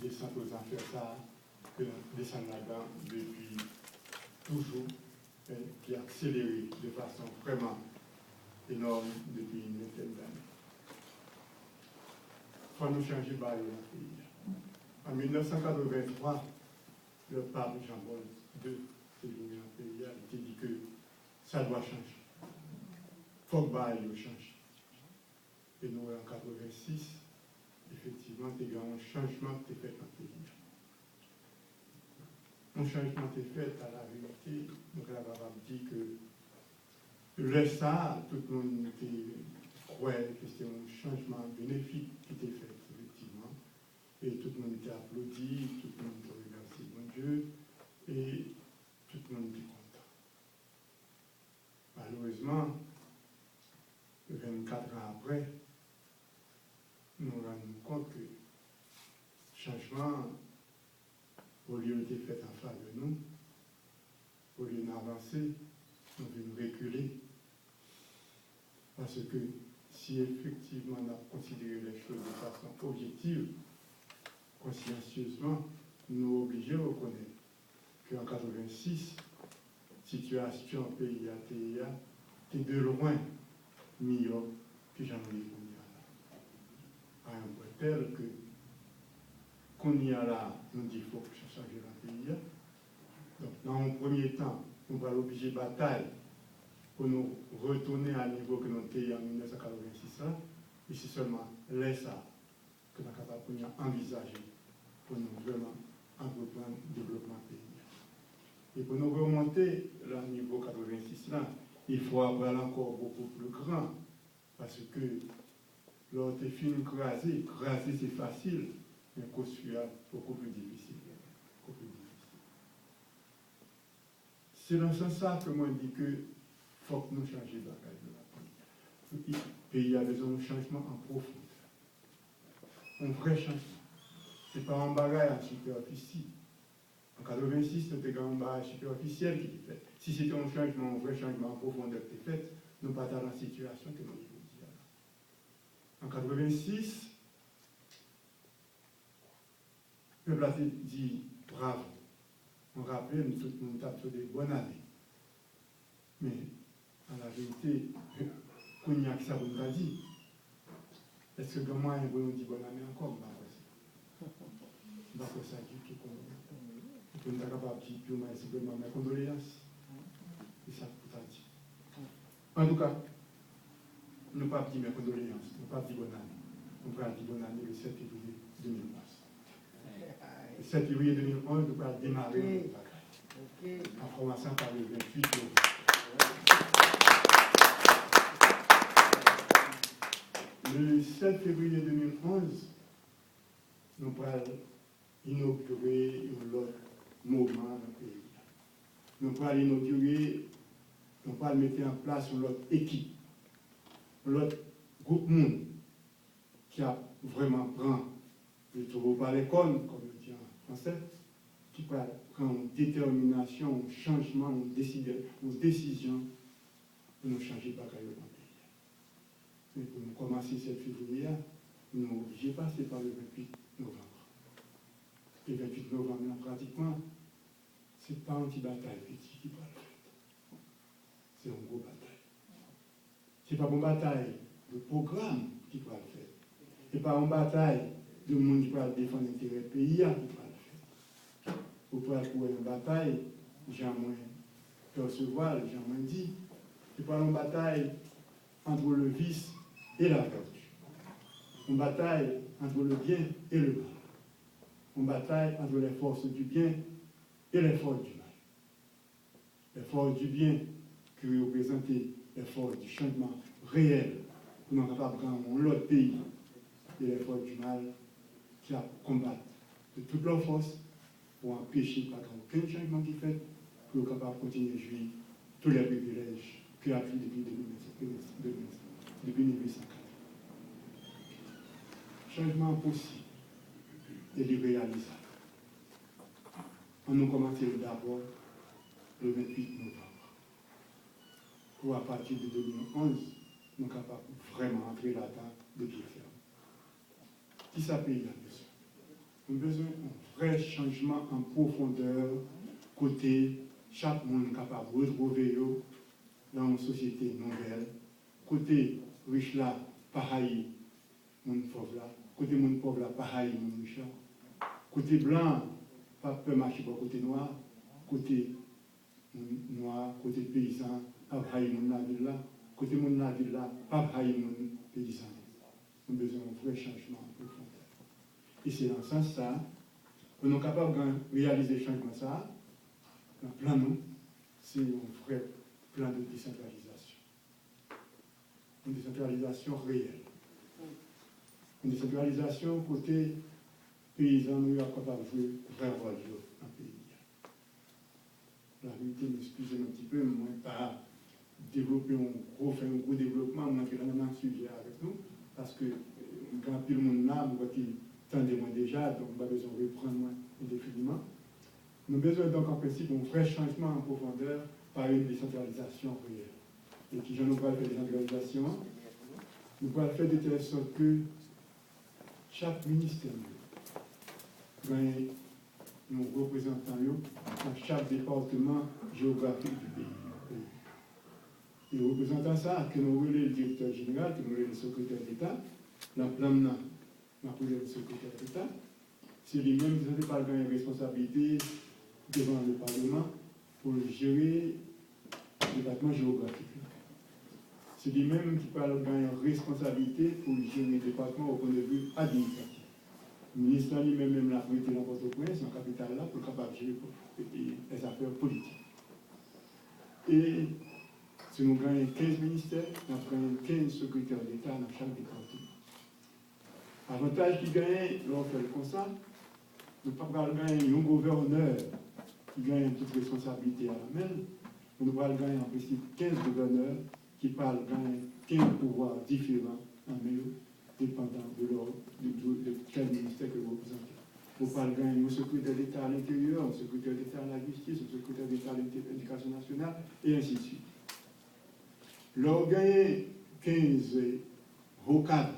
descend aux affaires ça, que descend là-dedans depuis toujours, qui a accéléré de façon vraiment énorme depuis une vingtaine d'années. Il faut nous changer de barrière dans le pays. En 1983, le pape Jean-Paul II, qui est venu dans le pays, a dit que ça doit changer. Il faut que barrière change. Et nous, en 86, effectivement, il y a un changement qui est fait dans le pays. Un changement qui est fait à la vérité, donc là, on va dire que le ça, tout le monde croyait que c'était un changement bénéfique qui était fait, effectivement. Et tout le monde était applaudi, tout le monde était remercié, mon Dieu, et tout le monde était content. Malheureusement, 24 ans après, nous nous rendons compte que le changement, au lieu d'être fait en faveur de nous, au lieu d'avancer, nous devons reculer. Parce que si effectivement on a considéré les choses de façon objective, consciencieusement, nous sommes obligés de reconnaître qu'en 1986, situation pays à TIA était de loin meilleure que j'en ai connu. À un point tel que, qu'on y a là, nous dit qu'il faut que ça change dans le pays. Donc, dans un premier temps, on va l'obliger de bataille pour nous retourner à un niveau que nous étions en 1986. Et c'est seulement là ça que nous sommes capables d'envisager pour nous vraiment entreprendre le développement pays. Et pour nous remonter à niveau 86 là, il faut avoir encore beaucoup plus grand. Parce que l'autre film craser c'est facile, mais construire beaucoup plus difficile. C'est dans ce sens que moi je dis que faut que nous changions de la pays. Le pays a besoin d'un changement en profondeur. Un vrai changement. Ce n'est pas un bagage en superficie. En 86, c'était un bagage superficiel qui était fait. Si c'était un changement, un vrai changement en profondeur qui était fait, nous ne sommes pas dans la situation que nous vivons. En 86, le peuple a dit bravo. On rappelle, nous tout le monde a fait des bonnes années. Mais, en la vérité, qu'on y a que ça, on l'a dit. Est-ce que moi, on nous dit bonne année encore? Pas ça du tout. On est capable de dire, puis on a simplement mes condoléances. C'est ça que tu as dit. En tout cas, nous ne pouvons pas dire mes condoléances, nous ne pouvons pas dire bonne année. On peut dire bonne année le 7 février 2011. Le 7 février 2011, nous pouvons démarrer notre bagaille. En commençant par le 28 novembre. Le 7 février 2011, nous pouvons inaugurer un autre mouvement dans le pays. Nous pouvons inaugurer, nous pouvons mettre en place une autre équipe, un autre groupe monde qui a vraiment pris le taureau par les cornes, comme on dit en français, qui peut prendre une détermination, un changement, une décision pour nous changer de bagaille dans le pays. Mais pour nous commencer cette février, nous sommes obligés de passer par le 28 novembre. Le 28 novembre, pratiquement, ce n'est pas une petite bataille petite qui va le faire. C'est une grosse bataille. Ce n'est pas une bataille de programme qui va le faire. Ce n'est pas une bataille de monde qui va défendre l'intérêt du pays qui va le faire. Vous pouvez trouver une bataille, j'ai moins percevoir, j'ai moins dit. Ce n'est pas une bataille entre le vice et la vertu. Une bataille entre le bien et le mal. Une bataille entre les forces du bien et les forces du mal. Les forces du bien qui représentent les forces du changement réel pour nous capables de prendre l'autre pays et les forces du mal qui combattent de toutes leurs forces pour empêcher pas aucun changement qui fait pour être capable de continuer à jouir tous les privilèges qu'il a vu depuis 1804. Changement possible et irréalisable. On nous commence d'abord le 28 novembre. Pour à partir de 2011, nous sommes capables vraiment entrer là-dedans de pied ferme. Qui s'appelle la besoin? Nous avons besoin d'un vrai changement en profondeur, côté chaque monde capable de retrouver dans une société nouvelle, côté riche là, pareil, monde pauvre là, côté monde pauvre là, pareil, monde riche là, côté blanc, pas peur marcher pour côté noir, côté noir, côté paysan, pas pareil, monde la ville là, côté monde la ville là, pas pareil, monde paysan. Nous avons besoin d'un vrai changement en profondeur. Et c'est dans ce sens-là, nous sommes capables de réaliser ce changement, ça, le plan nous, c'est un vrai plan de décentralisation. Une décentralisation réelle. Une décentralisation côté paysan, nous sommes capables de jouer un vrai rôle dans le pays. La vérité, m'excusez un petit peu, moi, pas développer faire un gros développement, on a fait un sujet avec nous, parce que quand tout le monde là, nous tendez moins déjà, donc on va besoin de reprendre moins indéfiniment. Nous avons besoin donc en principe d'un vrai changement en profondeur par une décentralisation réelle. Et qui j'en ai pas fait décentralisation, nous pouvons faire de telle sorte que chaque ministère gagne nos représentants dans chaque département géographique du pays. Et représentant ça, que nous voulons le directeur général, que nous voulons le secrétaire d'État, la plan le secrétaire d'État, c'est lui-même qui n'a pas une responsabilité devant le Parlement pour gérer le département géographique. C'est lui-même qui parle une responsabilité pour gérer le département au point de vue administratif. Le ministre lui-même l'a prêté dans Port-au-Prince, en capitale là, pour capable de gérer les affaires politiques. Et si nous gagnons 15 ministères, nous avons 15 secrétaires d'État dans chaque département. Avantage qui gagne, lorsqu'on fait le constat, nous ne pouvons pas gagner un gouverneur qui gagne toute responsabilité à la main, nous pouvons gagner en principe 15 gouverneurs qui parlent gagner 15 pouvoirs différents en main, dépendant de quel ministère que vous représentez. Vous pouvez gagner un secrétaire d'État à l'intérieur, un secrétaire d'État à la justice, un secrétaire d'État à l'éducation nationale, et ainsi de suite. Leur gagner 15 hauts cadres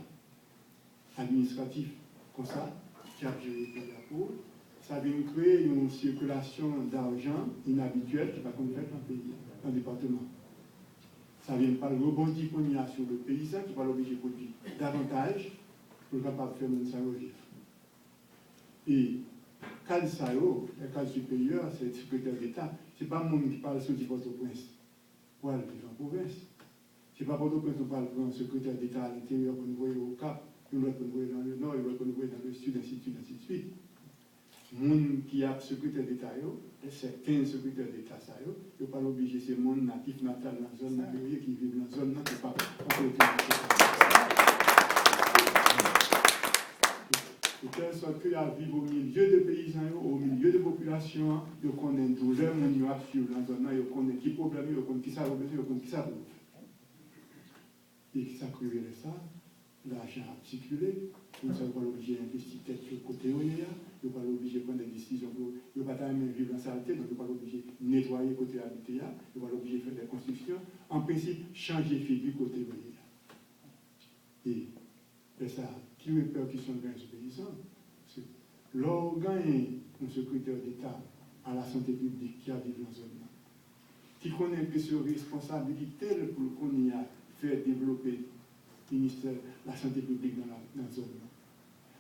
administratifs comme ça, qui a géré la peau, ça vient créer une circulation d'argent inhabituelle qui va qu'on fait dans le pays, dans le département. Ça vient pas le rebondir qu'on y a sur le paysan qui va l'obliger à produire davantage pour capable de faire une ça vivre. Et cadre ça, le cadre supérieur, c'est le secrétaire d'État, ce n'est pas le monde qui parle sur Port-au-Prince pour aller vivre en province. Ce n'est pas Port-au-Prince qui parle pour un secrétaire d'État à l'intérieur pour nous voir au Cap, nous l'autre pour nous voir dans le nord, l'autre pour nous voir dans le sud, ainsi de suite, ainsi de suite. Le monde qui a secrétaire d'État, c'est 15 secrétaires d'État, il ne faut pas l'obliger, c'est le monde natif, natal, dans la zone native, qui vit dans la zone native, pas de telle sorte qu'il y a vivre au milieu de paysans, au milieu de populations, ils connaissent une douleur, ils ont sur la zone, ils connaissent qui problème, ils connaissent qui ça va faire, ils connaissent qui ça va faire. Et qui ça crée ça, l'argent a circulé, nous ne sommes pas obligés d'investir tête sur le côté où il y a, nous ne sommes pas obligés de prendre des décisions, nous ne sommes pas même vivre en saleté, donc nous ne sommes pas obligés de nettoyer le côté habité, nous ne sommes pas obligés de faire des constructions, en principe, changer figure côté où il y a. Et ça, qui répercussion dans ce paysan, c'est l'organe, un secrétaire d'État à la santé publique qui a vécu dans la zone, qui connaît que ses responsabilités pour qu'on y a fait développer le ministère de la santé publique dans la zone.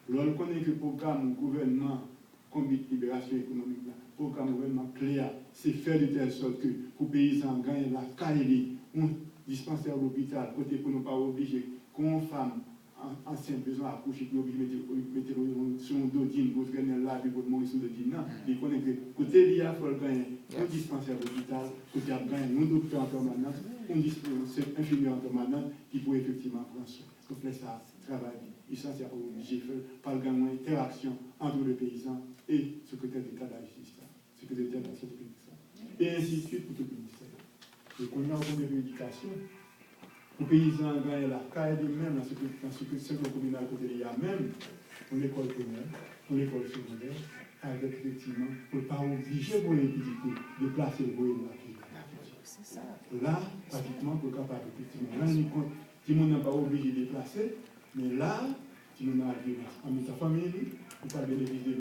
L'on connaît que le programme gouvernement combat libération économique, le programme gouvernement clair, c'est faire de telle sorte que les paysans gagnent la qualité, un dispensaire à l'hôpital, côté pour ne pas obliger qu'une femme enceinte besoin d'accoucher, qui est obligé de mettre sur un dodine, vous gagnez là, puis vous mourir sur le dodine. Non, il connaît que côté l'IA, il faut gagner un dispensaire à l'hôpital, côté il gagner un docteur en permanence, un ingénieur en permanence qui peut effectivement prendre soin. Donc là, ça travaille. Et ça, c'est obligé de faire par gagner une interaction entre le paysan et le secrétaire d'État de la justice, le secrétaire d'État de la santé publique. Et ainsi de suite pour tout le ministère. Donc on a une éducation. Les paysans gagnent la caille même dans ce que le communal côté il y a même une école primaire, une école secondaire, avec effectivement, pour ne pas obliger pour les petits de placer le voyer de la fille. Là, pratiquement, pour capable, effectivement, là, si on n'a pas obligé de placer, mais là, si on a en sa famille, on peut bénéficier